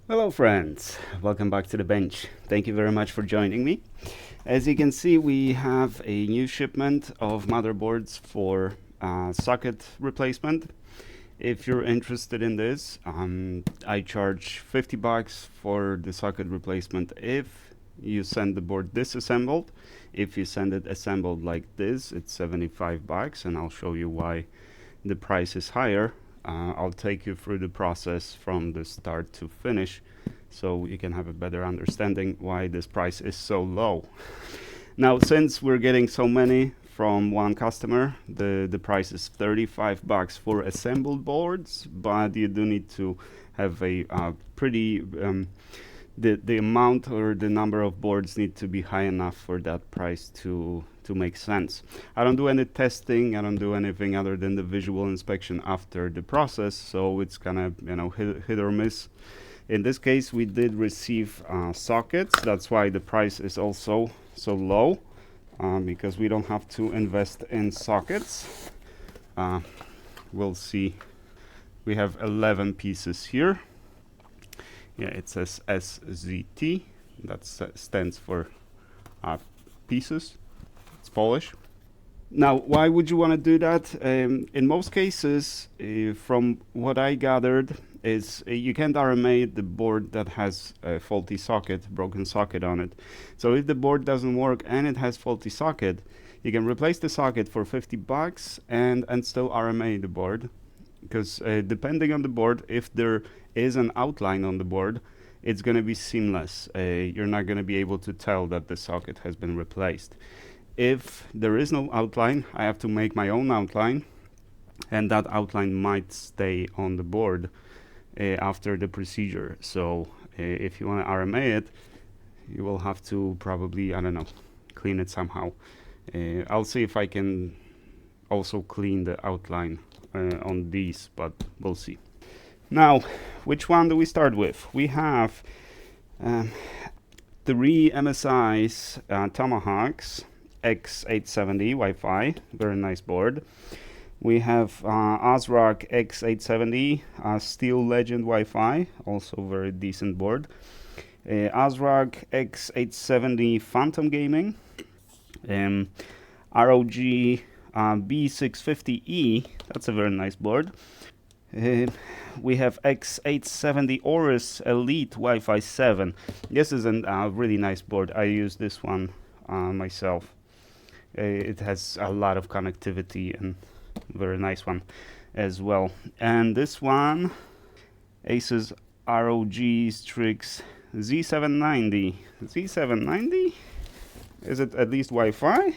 Hello friends, welcome back to the bench. Thank you very much for joining me. As you can see, we have a new shipment of motherboards for socket replacement. If you're interested in this, I charge $50 for the socket replacement if you send the board disassembled. If you send it assembled like this, it's $75, and I'll show you why the price is higher. I'll take you through the process from the start to finish so you can have a better understanding why this price is so low. Now, since we're getting so many from one customer, the price is $35 for assembled boards, but you do need to have a pretty the amount or the number of boards need to be high enough for that price to make sense. I don't do any testing, I don't do anything other than the visual inspection after the process, so it's kind of hit or miss. In this case, we did receive sockets. That's why the price is also so low, because we don't have to invest in sockets. We'll see. We have 11 pieces here. Yeah, it says SZT. That stands for pieces. It's Polish. Now, why would you want to do that? In most cases, from what I gathered, is you can't RMA the board that has a faulty socket, broken socket on it. So if the board doesn't work and it has faulty socket, you can replace the socket for $50 and still RMA the board. Because depending on the board, if there is an outline on the board, it's going to be seamless. You're not going to be able to tell that the socket has been replaced. If there is no outline, I have to make my own outline, and that outline might stay on the board after the procedure. So if you want to RMA it, you will have to probably, I don't know, clean it somehow. I'll see if I can also clean the outline on these, but we'll see. Now, which one do we start with? We have 3 MSI's Tomahawks X870 Wi-Fi, very nice board. We have ASRock X870 Steel Legend Wi-Fi, also very decent board. ASRock X870 Phantom Gaming, ROG B650E, that's a very nice board. We have X870 Aorus Elite Wi-Fi 7. This is a really nice board. I use this one myself. It has a lot of connectivity and very nice one as well. And this one, Asus ROG Strix Z790. Z790? Is it at least Wi-Fi?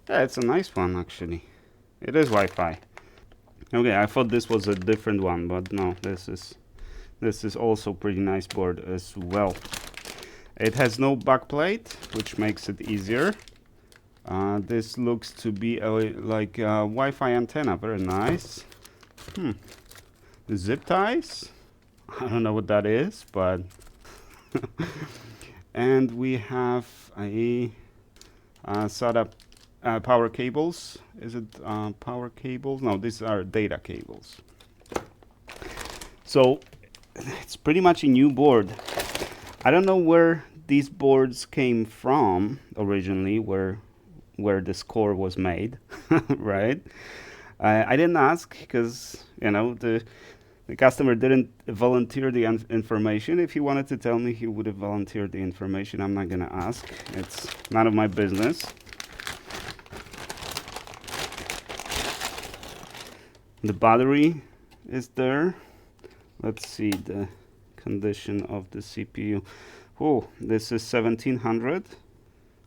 Yeah, it's a nice one actually. It is Wi-Fi. Okay, I thought this was a different one, but no, this is also pretty nice board as well. It has no backplate, which makes it easier. This looks to be like a Wi-Fi antenna, very nice. Zip ties? I don't know what that is, but and we have a SATA power cables. Is it power cables? No, these are data cables. So it's pretty much a new board. I don't know where these boards came from originally, where this core was made, right? I didn't ask because the customer didn't volunteer the information. If he wanted to tell me, he would have volunteered the information. I'm not gonna ask. It's none of my business. The battery is there. Let's see the condition of the CPU. Oh, this is 1700.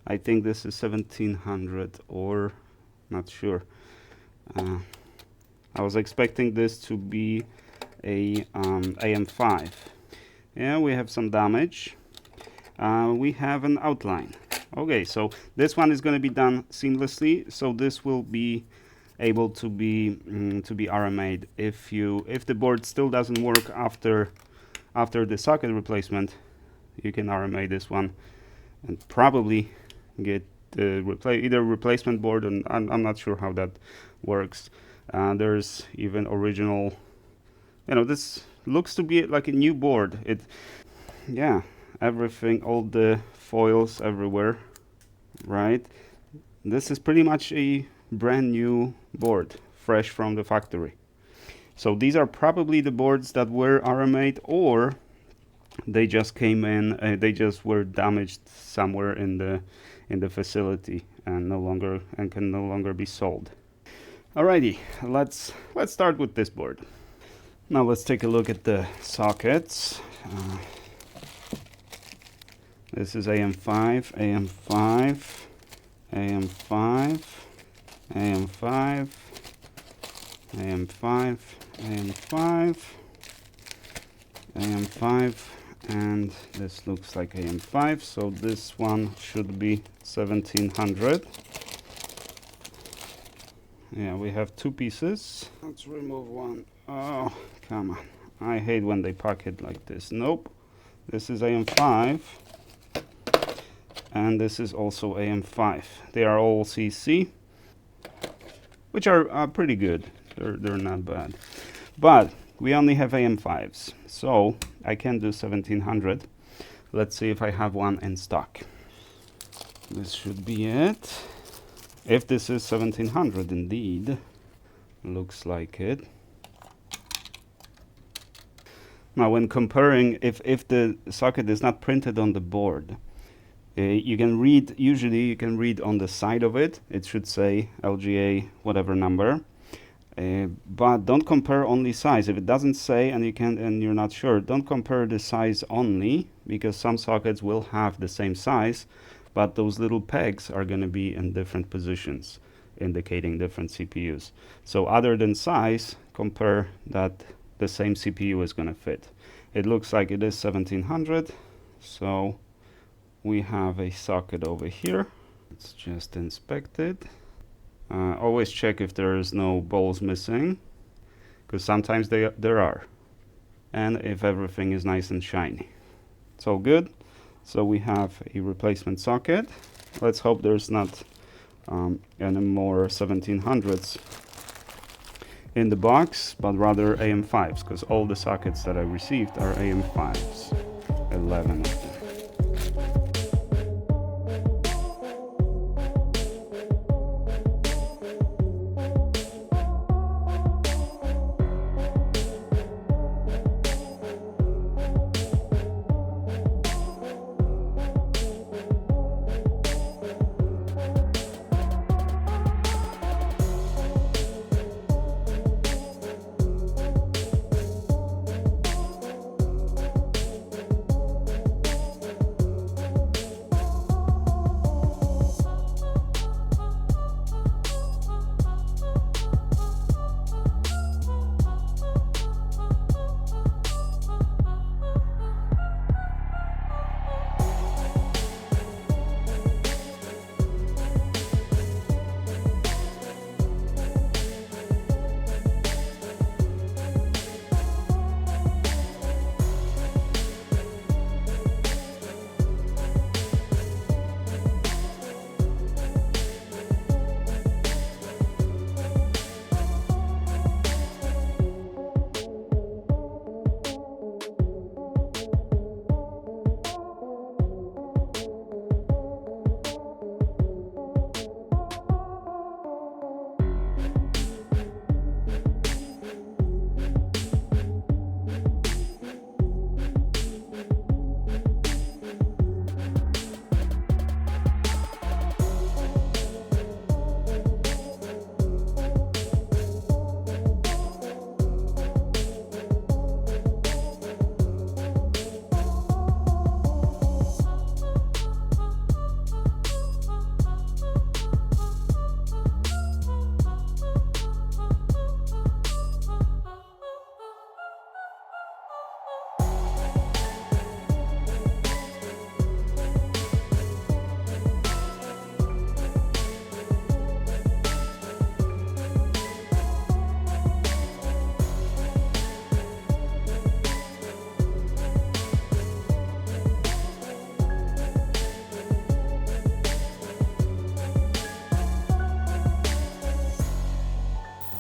I think this is 1700 or not sure. I was expecting this to be a AM5. Yeah, we have some damage. We have an outline. Okay, so this one is going to be done seamlessly. So this will be able to be RMA'd. If the board still doesn't work after the socket replacement, you can RMA this one and probably get the either replacement board, and I'm not sure how that works. There's even original, this looks to be like a new board. Yeah, everything, all the foils everywhere, right? This is pretty much a brand new board, fresh from the factory. So these are probably the boards that were RMA'd, or they just came in, they just were damaged somewhere in the facility and can no longer be sold. Alrighty, let's start with this board. Now let's take a look at the sockets. This is AM5, AM5, AM5, AM5, AM5, AM5, AM5, and this looks like AM5, so this one should be 1700. Yeah, we have two pieces. Let's remove one. Oh, come on. I hate when they pack it like this. Nope. This is AM5. And this is also AM5. They are all CC, which are pretty good. They're not bad. But we only have AM5s, so I can do 1700. Let's see if I have one in stock. This should be it. If this is 1700 indeed, looks like it. Now when comparing, if the socket is not printed on the board, usually you can read on the side of it. It should say LGA whatever number. But don't compare only size. If it doesn't say and you're not sure, don't compare the size only, because some sockets will have the same size, but those little pegs are going to be in different positions, indicating different CPUs. So other than size, compare that the same CPU is going to fit. It looks like it is 1700, so we have a socket over here. Let's just inspect it. Always check if there is no balls missing, because sometimes there are. And if everything is nice and shiny. It's all good. So we have a replacement socket. Let's hope there's not any more 1700s in the box, but rather AM5s, because all the sockets that I received are AM5s. 11 of them.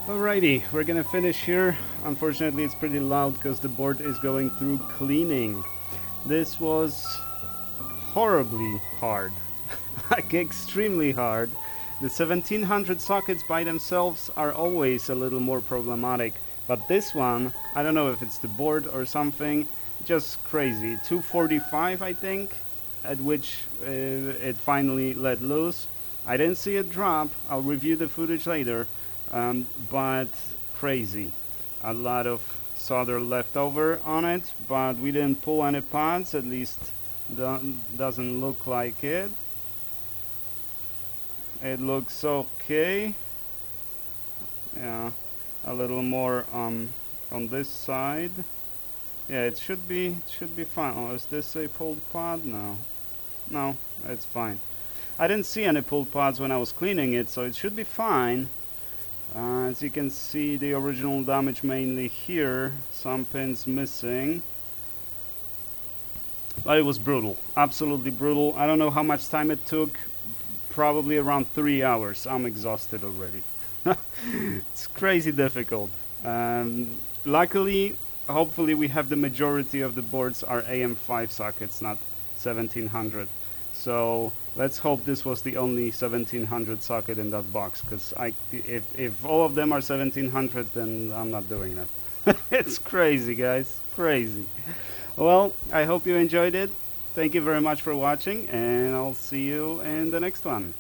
Alrighty, we're gonna finish here. Unfortunately, it's pretty loud because the board is going through cleaning. This was horribly hard, like extremely hard. The 1700 sockets by themselves are always a little more problematic, but this one, I don't know if it's the board or something, just crazy. 245, I think, at which it finally let loose. I didn't see it drop. I'll review the footage later, but crazy. A lot of solder left over on it, but we didn't pull any pads, at least doesn't look like it. It looks okay. Yeah, a little more on this side. Yeah, it should be fine. Oh, is this a pulled pod? No, it's fine. I didn't see any pulled pods when I was cleaning it, so it should be fine. As you can see, the original damage mainly here. Some pins missing. But it was brutal, absolutely brutal. I don't know how much time it took. Probably around 3 hours. I'm exhausted already. It's crazy difficult. Luckily, hopefully we have the majority of the boards are AM5 sockets, not 1700. So let's hope this was the only 1700 socket in that box, because if all of them are 1700, then I'm not doing that. It's crazy, guys, crazy. Well, I hope you enjoyed it. Thank you very much for watching, and I'll see you in the next one.